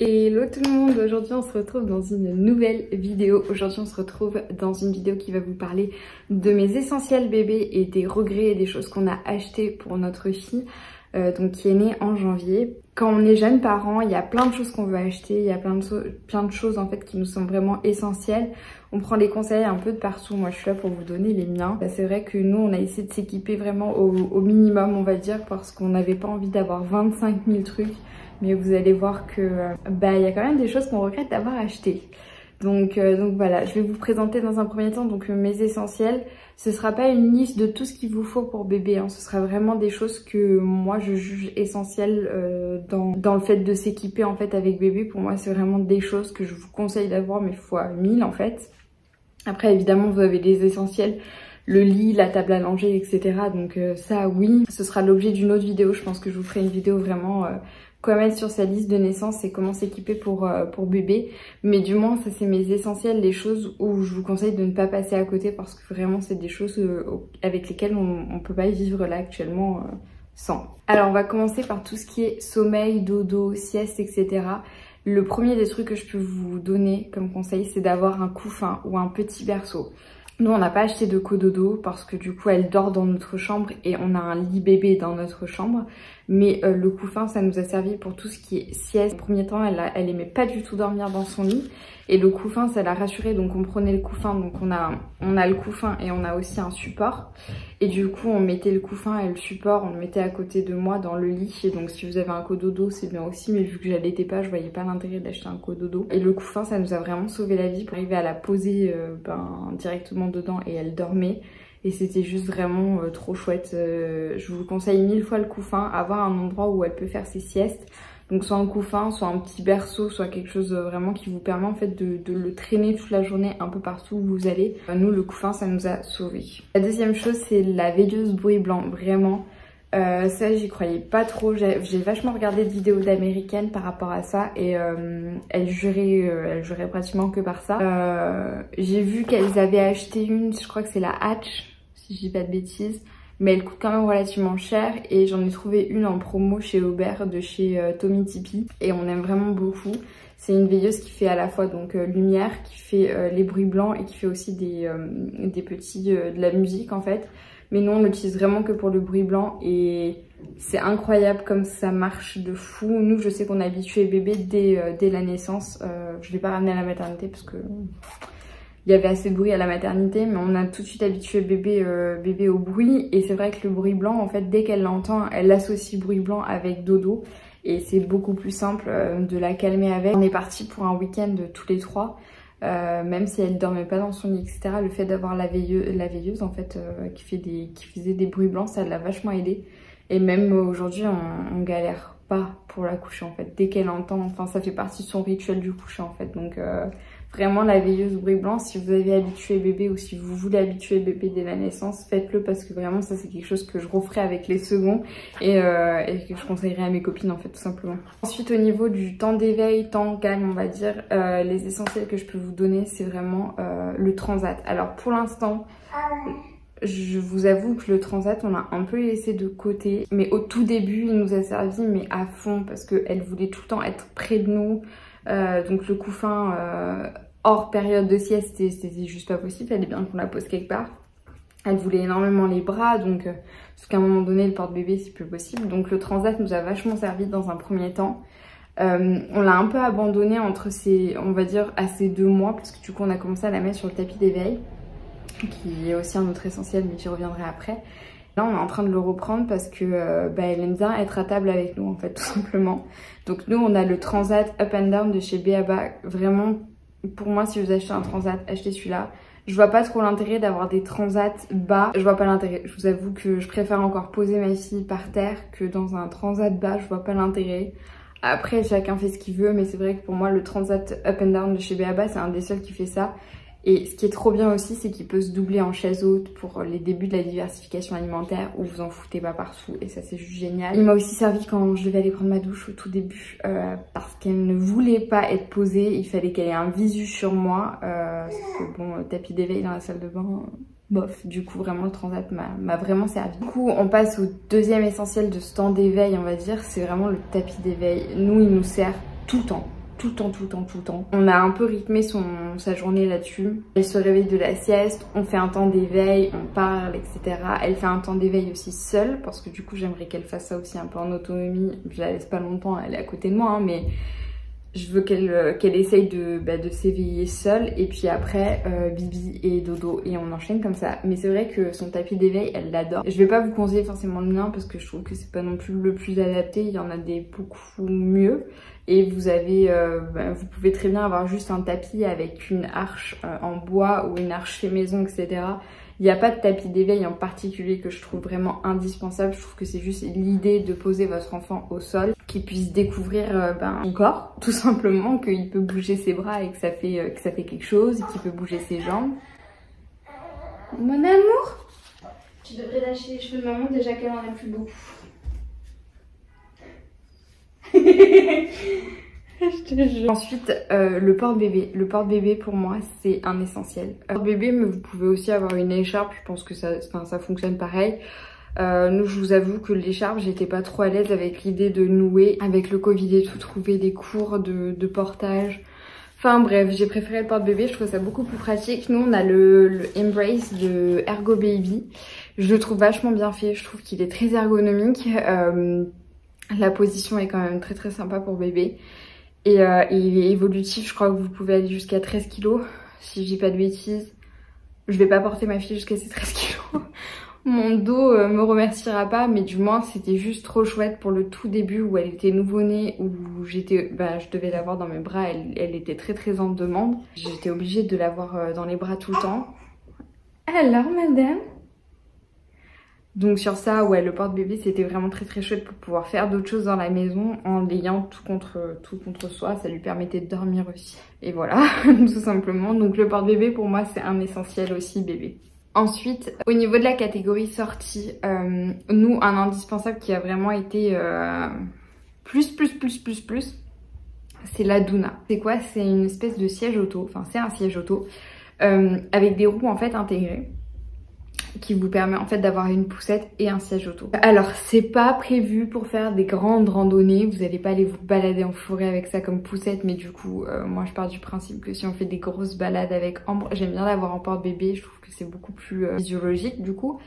Hello tout le monde, aujourd'hui on se retrouve dans une nouvelle vidéo. Aujourd'hui on se retrouve dans une vidéo qui va vous parler de mes essentiels bébés et des regrets et des choses qu'on a achetées pour notre fille, donc qui est née en janvier. Quand on est jeune parent, il y a plein de choses qu'on veut acheter, il y a plein de choses en fait qui nous sont vraiment essentielles. On prend les conseils un peu de partout, moi je suis là pour vous donner les miens. C'est vrai que nous on a essayé de s'équiper vraiment au minimum on va dire, parce qu'on n'avait pas envie d'avoir 25 000 trucs. Mais vous allez voir que il y a quand même des choses qu'on regrette d'avoir achetées. Donc voilà, je vais vous présenter dans un premier temps mes essentiels. Ce sera pas une liste de tout ce qu'il vous faut pour bébé, hein. Ce sera vraiment des choses que moi je juge essentielles dans le fait de s'équiper en fait avec bébé. Pour moi c'est vraiment des choses que je vous conseille d'avoir, mais fois 1000 en fait. Après évidemment vous avez des essentiels, le lit, la table à langer, etc. Donc ça oui, ce sera l'objet d'une autre vidéo. Je pense que je vous ferai une vidéo vraiment quoi mettre sur sa liste de naissance et comment s'équiper pour bébé. Mais du moins ça c'est mes essentiels, les choses où je vous conseille de ne pas passer à côté, parce que vraiment c'est des choses avec lesquelles on peut pas vivre là actuellement sans. Alors on va commencer par tout ce qui est sommeil, dodo, sieste, etc. Le premier des trucs que je peux vous donner comme conseil, c'est d'avoir un couffin ou un petit berceau. Nous on n'a pas acheté de cododo parce que du coup elle dort dans notre chambre et on a un lit bébé dans notre chambre. Mais le couffin ça nous a servi pour tout ce qui est sieste. Au premier temps elle aimait pas du tout dormir dans son lit. Et le couffin ça l'a rassurée, donc on prenait le couffin, donc on a le couffin et on a aussi un support. Et du coup on mettait le couffin et le support, on le mettait à côté de moi dans le lit. Et donc si vous avez un cododo c'est bien aussi, mais vu que j'allaitais pas je voyais pas l'intérêt d'acheter un cododo. Et le couffin ça nous a vraiment sauvé la vie pour arriver à la poser directement dedans et elle dormait. Et c'était juste vraiment trop chouette. Je vous conseille 1000 fois le couffin, avoir un endroit où elle peut faire ses siestes. Donc soit un couffin, soit un petit berceau, soit quelque chose vraiment qui vous permet en fait de le traîner toute la journée un peu partout où vous allez. Nous le couffin ça nous a sauvés. La deuxième chose c'est la veilleuse bruit blanc, vraiment. Ça j'y croyais pas trop, j'ai vachement regardé de vidéos d'américaines par rapport à ça et elles juraient pratiquement que par ça. J'ai vu qu'elles avaient acheté une, je crois que c'est la Hatch si je dis pas de bêtises, mais elle coûte quand même relativement cher et j'en ai trouvé une en promo chez Aubert de chez Tommy Tipeee et on aime vraiment beaucoup. C'est une veilleuse qui fait à la fois donc lumière, qui fait les bruits blancs et qui fait aussi des petits de la musique en fait. Mais nous on l'utilise vraiment que pour le bruit blanc et c'est incroyable comme ça marche de fou. Nous je sais qu'on a habitué bébé dès la naissance. Je l'ai pas ramené à la maternité parce que il y avait assez de bruit à la maternité, mais on a tout de suite habitué bébé au bruit. Et c'est vrai que le bruit blanc en fait dès qu'elle l'entend elle associe bruit blanc avec dodo. Et c'est beaucoup plus simple de la calmer avec. On est parti pour un week-end tous les trois. Même si elle dormait pas dans son lit, etc. Le fait d'avoir la veilleuse en fait qui faisait des bruits blancs, ça l'a vachement aidé. Et même aujourd'hui on galère pas pour la coucher en fait. Dès qu'elle entend, enfin ça fait partie de son rituel du coucher en fait. Donc vraiment la veilleuse bruit blanc, si vous avez habitué bébé ou si vous voulez habituer bébé dès la naissance, faites-le parce que vraiment ça c'est quelque chose que je referai avec les seconds et que je conseillerais à mes copines en fait tout simplement. Ensuite au niveau du temps d'éveil, temps calme on va dire, les essentiels que je peux vous donner c'est vraiment le transat. Alors pour l'instant je vous avoue que le transat on a un peu laissé de côté, mais au tout début il nous a servi mais à fond parce qu'elle voulait tout le temps être près de nous. Donc le couffin hors période de sieste c'était juste pas possible, il fallait bien qu'on la pose quelque part. Elle voulait énormément les bras, donc jusqu'à un moment donné le porte-bébé c'est plus possible. Donc le transat nous a vachement servi dans un premier temps. On l'a un peu abandonné entre on va dire à ces 2 mois, parce que du coup on a commencé à la mettre sur le tapis d'éveil, qui est aussi un autre essentiel mais j'y reviendrai après. Là on est en train de le reprendre parce que elle aime bien être à table avec nous en fait tout simplement. Donc nous on a le transat up and down de chez B.A.B.A. Vraiment pour moi si vous achetez un transat achetez celui-là. Je vois pas trop l'intérêt d'avoir des transats bas, je vois pas l'intérêt. Je vous avoue que je préfère encore poser ma fille par terre que dans un transat bas, je vois pas l'intérêt. Après chacun fait ce qu'il veut, mais c'est vrai que pour moi le transat up and down de chez B.A.B.A. c'est un des seuls qui fait ça. Et ce qui est trop bien aussi, c'est qu'il peut se doubler en chaise haute pour les débuts de la diversification alimentaire où vous en foutez pas partout et ça c'est juste génial. Il m'a aussi servi quand je devais aller prendre ma douche au tout début parce qu'elle ne voulait pas être posée, il fallait qu'elle ait un visu sur moi. Parce que bon, tapis d'éveil dans la salle de bain, bof, du coup vraiment le transat m'a vraiment servi. Du coup on passe au deuxième essentiel de ce temps d'éveil on va dire, c'est vraiment le tapis d'éveil. Nous il nous sert tout le temps. tout le temps, tout le temps, tout le temps. On a un peu rythmé sa journée là-dessus. Elle se réveille de la sieste, on fait un temps d'éveil, on parle, etc. Elle fait un temps d'éveil aussi seule, parce que du coup j'aimerais qu'elle fasse ça aussi un peu en autonomie. Je la laisse pas longtemps, elle est à côté de moi, hein, mais je veux qu'elle essaye de s'éveiller seule. Et puis après, bibi et dodo, et on enchaîne comme ça. Mais c'est vrai que son tapis d'éveil, elle l'adore. Je vais pas vous conseiller forcément le mien, parce que je trouve que c'est pas non plus le plus adapté. Il y en a des beaucoup mieux. Et vous avez, vous pouvez très bien avoir juste un tapis avec une arche en bois ou une arche fait maison, etc. Il n'y a pas de tapis d'éveil en particulier que je trouve vraiment indispensable. Je trouve que c'est juste l'idée de poser votre enfant au sol, qu'il puisse découvrir son corps, tout simplement, qu'il peut bouger ses bras et que ça fait quelque chose, qu'il peut bouger ses jambes. Mon amour, tu devrais lâcher les cheveux de maman déjà qu'elle en a plus beaucoup. Ensuite, le porte-bébé. Le porte-bébé pour moi c'est un essentiel. Porte-bébé, mais vous pouvez aussi avoir une écharpe, je pense que ça fonctionne pareil. Nous, je vous avoue que l'écharpe, j'étais pas trop à l'aise avec l'idée de nouer. Avec le Covid et tout, trouver des cours de portage. Enfin bref, j'ai préféré le porte-bébé, je trouve ça beaucoup plus pratique. Nous, on a le Embrace de Ergo Baby. Je le trouve vachement bien fait, je trouve qu'il est très ergonomique. La position est quand même très sympa pour bébé. Et il est évolutif, je crois que vous pouvez aller jusqu'à 13 kg, si je dis pas de bêtises. Je vais pas porter ma fille jusqu'à ces 13 kg. Mon dos me remerciera pas, mais du moins c'était juste trop chouette pour le tout début où elle était nouveau-née, où je devais l'avoir dans mes bras, elle était très en demande. J'étais obligée de l'avoir dans les bras tout le temps. Alors madame? Donc sur ça, ouais, le porte-bébé c'était vraiment très chouette pour pouvoir faire d'autres choses dans la maison en l'ayant tout contre soi. Ça lui permettait de dormir aussi. Et voilà, tout simplement. Donc le porte-bébé pour moi c'est un essentiel aussi bébé. Ensuite, au niveau de la catégorie sortie, nous un indispensable qui a vraiment été plus, c'est la Doona. C'est quoi? C'est une espèce de siège auto, enfin c'est un siège auto avec des roues en fait intégrées, qui vous permet en fait d'avoir une poussette et un siège auto. Alors c'est pas prévu pour faire des grandes randonnées, vous allez pas aller vous balader en forêt avec ça comme poussette, mais du coup moi je pars du principe que si on fait des grosses balades avec Ambre, j'aime bien l'avoir en porte-bébé, je trouve que c'est beaucoup plus physiologique du coup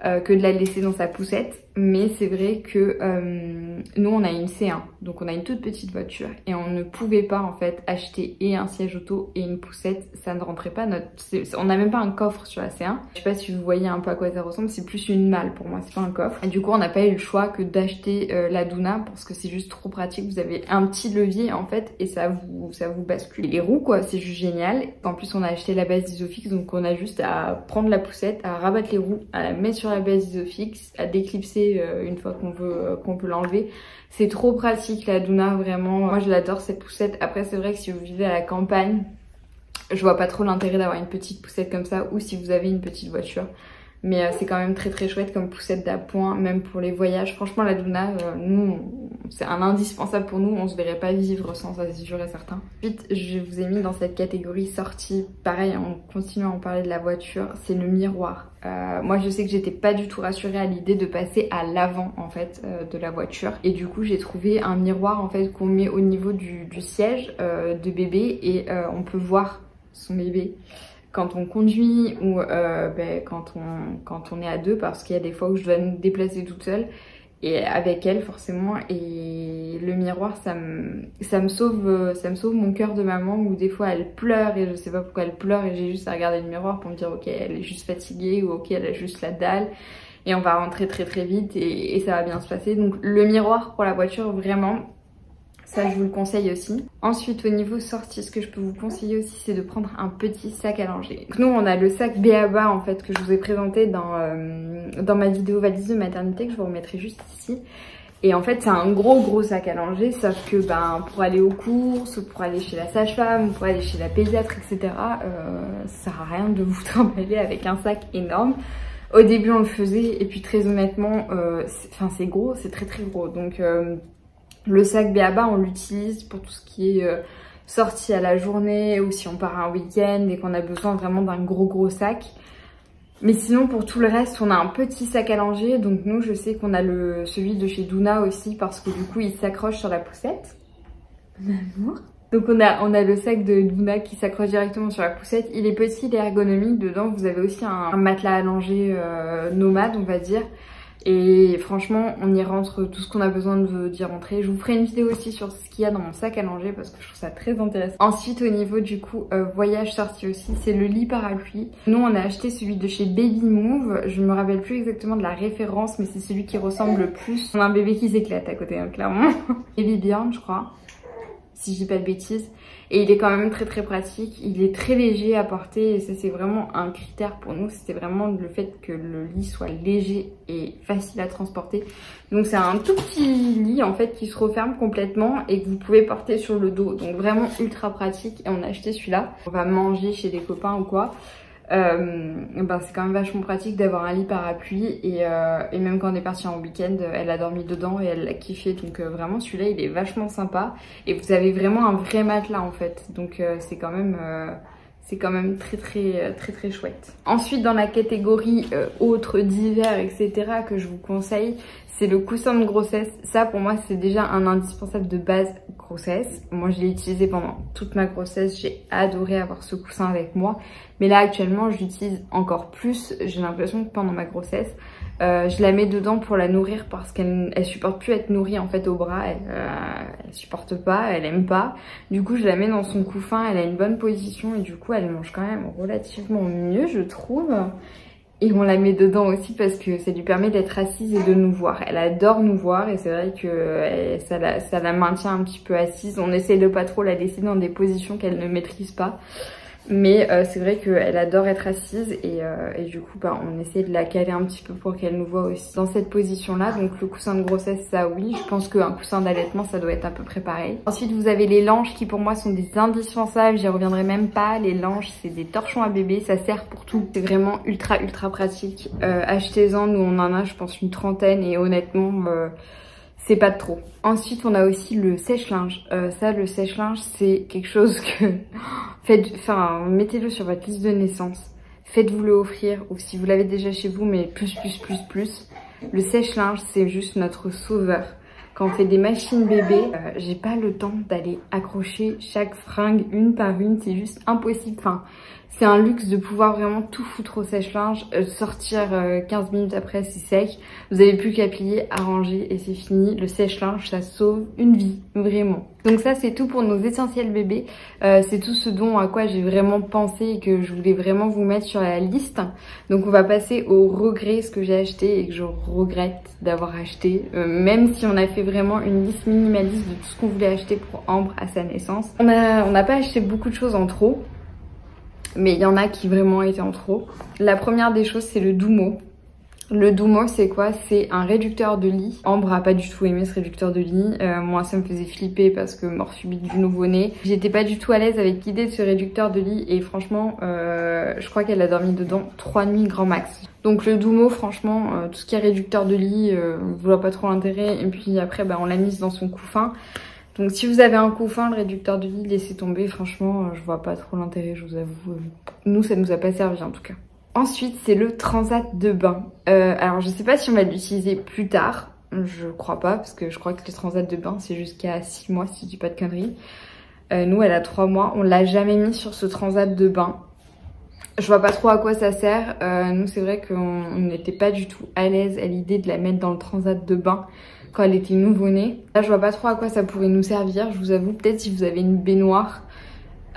que de la laisser dans sa poussette. Mais c'est vrai que nous on a une C1, donc on a une toute petite voiture et on ne pouvait pas en fait acheter et un siège auto et une poussette, ça ne rentrait pas. On n'a même pas un coffre sur la C1. Je sais pas si vous voyez un peu à quoi ça ressemble, c'est plus une malle pour moi, c'est pas un coffre. Et du coup on n'a pas eu le choix que d'acheter la Doona parce que c'est juste trop pratique. Vous avez un petit levier en fait et ça vous bascule les roues quoi, c'est juste génial. En plus on a acheté la base Isofix, donc on a juste à prendre la poussette, à rabattre les roues, à la mettre sur la base Isofix, à déclipser une fois qu'on peut l'enlever. C'est trop pratique la Doona, vraiment. Moi je l'adore cette poussette. Après c'est vrai que si vous vivez à la campagne, je vois pas trop l'intérêt d'avoir une petite poussette comme ça, ou si vous avez une petite voiture. Mais c'est quand même très chouette comme poussette d'appoint, même pour les voyages. Franchement la Doona, nous, c'est un indispensable pour nous, on se verrait pas vivre sans, ça c'est sûr et certain. Ensuite, je vous ai mis dans cette catégorie sortie, pareil, on continue à en parler de la voiture, c'est le miroir. Moi je sais que j'étais pas du tout rassurée à l'idée de passer à l'avant en fait de la voiture. Et du coup j'ai trouvé un miroir en fait qu'on met au niveau du siège de bébé et on peut voir son bébé quand on conduit ou quand on est à deux, parce qu'il y a des fois où je dois me déplacer toute seule et avec elle forcément, et le miroir ça me sauve mon cœur de maman, où des fois elle pleure et je sais pas pourquoi elle pleure et j'ai juste à regarder le miroir pour me dire ok elle est juste fatiguée ou ok elle a juste la dalle, et on va rentrer très vite et ça va bien se passer. Donc le miroir pour la voiture vraiment, ça je vous le conseille aussi. Ensuite au niveau sortie, ce que je peux vous conseiller aussi c'est de prendre un petit sac à langer. Donc nous on a le sac B.A.B.A en fait que je vous ai présenté dans ma vidéo valise de maternité, que je vous remettrai juste ici. Et en fait c'est un gros sac à langer, sauf que pour aller aux courses, pour aller chez la sage-femme, pour aller chez la pédiatre, etc. Ça sert à rien de vous trimballer avec un sac énorme. Au début on le faisait et puis très honnêtement, c'est gros, c'est très gros. Donc le sac B.A.B.A on l'utilise pour tout ce qui est sortie à la journée, ou si on part un week-end et qu'on a besoin vraiment d'un gros sac. Mais sinon pour tout le reste on a un petit sac à langer. Donc nous je sais qu'on a celui de chez Doona aussi, parce que du coup il s'accroche sur la poussette. Mon amour, Donc on a le sac de Luna qui s'accroche directement sur la poussette. Il est petit, il est ergonomique. Dedans vous avez aussi un matelas allongé nomade on va dire. Et franchement on y rentre tout ce qu'on a besoin d'y rentrer. Je vous ferai une vidéo aussi sur ce qu'il y a dans mon sac à langer parce que je trouve ça très intéressant. Ensuite au niveau du coup voyage sorti aussi, c'est le lit parapluie. Nous on a acheté celui de chez Baby Move. Je me rappelle plus exactement de la référence mais c'est celui qui ressemble le plus. On a un bébé qui s'éclate à côté hein, clairement. Baby Bjorn je crois, si je dis pas de bêtises. Et il est quand même très très pratique, il est très léger à porter et ça c'est vraiment un critère pour nous, c'était vraiment le fait que le lit soit léger et facile à transporter. Donc c'est un tout petit lit en fait qui se referme complètement et que vous pouvez porter sur le dos, donc vraiment ultra pratique et on a acheté celui-là. On va manger chez des copains ou quoi. Ben c'est quand même vachement pratique d'avoir un lit parapluie et même quand on est parti en week-end elle a dormi dedans et elle l'a kiffé donc vraiment celui-là il est vachement sympa et vous avez vraiment un vrai matelas en fait donc c'est quand même très chouette. Ensuite dans la catégorie autres divers etc que je vous conseille, c'est le coussin de grossesse. Ça pour moi c'est déjà un indispensable de base grossesse. Moi je l'ai utilisé pendant toute ma grossesse, j'ai adoré avoir ce coussin avec moi. Mais là actuellement je l'utilise encore plus, j'ai l'impression que pendant ma grossesse, je la mets dedans pour la nourrir parce qu'elle supporte plus être nourrie en fait au bras, elle supporte pas, elle aime pas. Du coup je la mets dans son couffin, elle a une bonne position et du coup elle mange quand même relativement mieux je trouve. Et on la met dedans aussi parce que ça lui permet d'être assise et de nous voir. Elle adore nous voir et c'est vrai que ça la maintient un petit peu assise. On essaie de pas trop la laisser dans des positions qu'elle ne maîtrise pas. Mais c'est vrai qu'elle adore être assise et du coup bah, on essaie de la caler un petit peu pour qu'elle nous voit aussi dans cette position là. Donc le coussin de grossesse ça oui, je pense qu'un coussin d'allaitement ça doit être à peu près pareil. Ensuite vous avez les langes qui pour moi sont des indispensables, j'y reviendrai même pas. Les langes c'est des torchons à bébé, ça sert pour tout, c'est vraiment ultra pratique. Achetez-en, nous on en a je pense une trentaine et honnêtement c'est pas de trop. Ensuite on a aussi le sèche-linge. Ça le sèche-linge c'est quelque chose que mettez-le sur votre liste de naissance. Faites-vous le offrir ou si vous l'avez déjà chez vous mais plus. Le sèche-linge c'est juste notre sauveur. Quand on fait des machines bébés, j'ai pas le temps d'aller accrocher chaque fringue une par une, c'est juste impossible. Enfin, c'est un luxe de pouvoir vraiment tout foutre au sèche-linge, sortir 15 minutes après c'est sec. Vous avez plus qu'à plier, arranger et c'est fini. Le sèche-linge ça sauve une vie, vraiment. Donc ça c'est tout pour nos essentiels bébés. C'est tout ce dont à quoi j'ai vraiment pensé et que je voulais vraiment vous mettre sur la liste. Donc on va passer au regret, ce que j'ai acheté et que je regrette d'avoir acheté. Même si on a fait vraiment une liste minimaliste de tout ce qu'on voulait acheter pour Ambre à sa naissance. On n'a pas acheté beaucoup de choses en trop. Mais il y en a qui vraiment étaient en trop. La première des choses c'est le Doumo. Le Doumo c'est quoi? C'est un réducteur de lit. Ambre a pas du tout aimé ce réducteur de lit. Moi ça me faisait flipper parce que mort subite du nouveau-né. J'étais pas du tout à l'aise avec l'idée de ce réducteur de lit et franchement je crois qu'elle a dormi dedans 3 nuits grand max. Donc le Doumo franchement tout ce qui est réducteur de lit je vois pas trop l'intérêt et puis après bah, on l'a mise dans son couffin. Donc si vous avez un couffin, le réducteur de lit, laissez tomber. Franchement, je vois pas trop l'intérêt, je vous avoue. Nous, ça nous a pas servi en tout cas. Ensuite, c'est le transat de bain. Alors, je sais pas si on va l'utiliser plus tard. Je crois pas, parce que je crois que le transat de bain, c'est jusqu'à 6 mois, si je dis pas de conneries. Nous, elle a 3 mois. On l'a jamais mis sur ce transat de bain. Je vois pas trop à quoi ça sert. Nous, c'est vrai qu'on n'était pas du tout à l'aise à l'idée de la mettre dans le transat de bain quand elle était nouveau-née. Là je vois pas trop à quoi ça pourrait nous servir, je vous avoue, peut-être si vous avez une baignoire.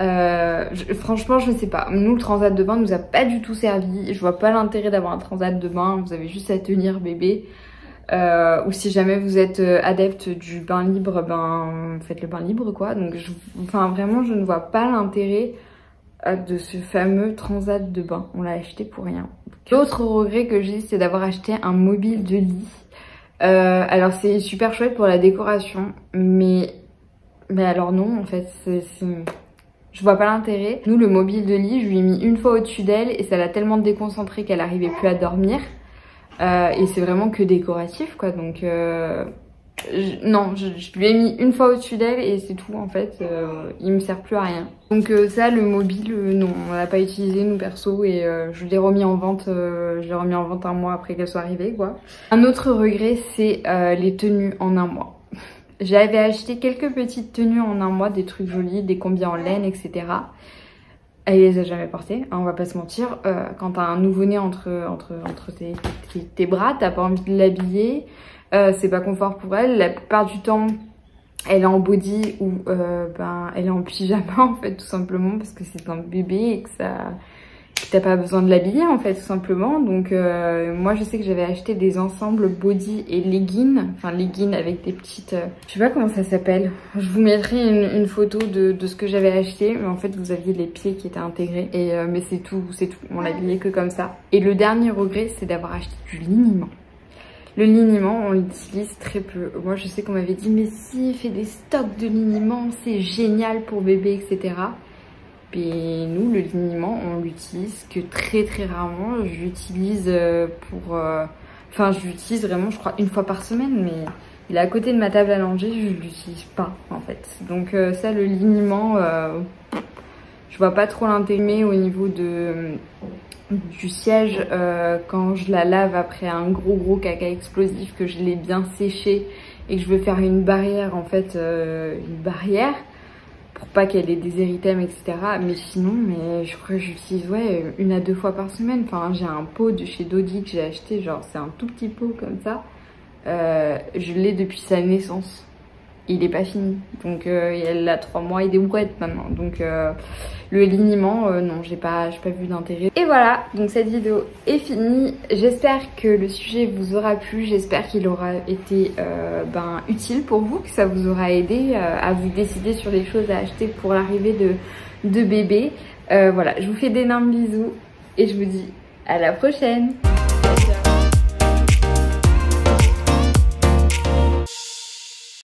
Franchement je ne sais pas, nous le transat de bain nous a pas du tout servi, je vois pas l'intérêt d'avoir un transat de bain, vous avez juste à tenir bébé. Ou si jamais vous êtes adepte du bain libre, ben faites le bain libre quoi. Donc enfin vraiment je ne vois pas l'intérêt de ce fameux transat de bain, on l'a acheté pour rien. L'autre regret que j'ai c'est d'avoir acheté un mobile de lit. Alors c'est super chouette pour la décoration mais alors non en fait je vois pas l'intérêt. Nous le mobile de lit je lui ai mis une fois au-dessus d'elle et ça l'a tellement déconcentrée qu'elle arrivait plus à dormir et c'est vraiment que décoratif quoi donc je lui ai mis une fois au-dessus d'elle et c'est tout en fait, il me sert plus à rien. Donc ça le mobile non on l'a pas utilisé nous perso et je l'ai remis en vente, un mois après qu'elle soit arrivée quoi. Un autre regret c'est les tenues en un mois. J'avais acheté quelques petites tenues en un mois, des trucs jolis, des combis en laine, etc. Elle les a jamais portées, hein, on va pas se mentir. Quand t'as un nouveau-né entre tes bras, t'as pas envie de l'habiller. C'est pas confort pour elle. La plupart du temps, elle est en body ou elle est en pyjama en fait, tout simplement parce que c'est un bébé et que t'as pas besoin de l'habiller en fait, tout simplement. Donc moi je sais que j'avais acheté des ensembles body et leggings, enfin leggings avec des petites, je sais pas comment ça s'appelle. Je vous mettrai une photo de ce que j'avais acheté, mais en fait vous aviez les pieds qui étaient intégrés et mais c'est tout, on l'habillait que comme ça. Et le dernier regret, c'est d'avoir acheté du liniment. Le liniment, on l'utilise très peu. Moi, je sais qu'on m'avait dit, mais si, fais des stocks de liniment, c'est génial pour bébé, etc. Et nous, le liniment, on l'utilise que très rarement. Je l'utilise enfin, je l'utilise vraiment, je crois, une fois par semaine, mais il est à côté de ma table à langer, je l'utilise pas, en fait. Donc ça, le liniment, je vois pas trop l'intérêt au niveau du siège quand je la lave après un gros caca explosif, que je l'ai bien séché et que je veux faire une barrière, en fait, une barrière pour pas qu'elle ait des érythèmes, etc. Mais sinon, je crois que j'utilise 1 à 2 fois par semaine. Enfin, j'ai un pot de chez Dodi que j'ai acheté, genre c'est un tout petit pot comme ça. Je l'ai depuis sa naissance. Il est pas fini, donc elle a 3 mois et des brouettes maintenant, donc le liniment, non, j'ai pas vu d'intérêt. Et voilà, donc cette vidéo est finie. J'espère que le sujet vous aura plu, j'espère qu'il aura été utile pour vous, que ça vous aura aidé à vous décider sur les choses à acheter pour l'arrivée de bébé. Voilà, je vous fais d'énormes bisous et je vous dis à la prochaine.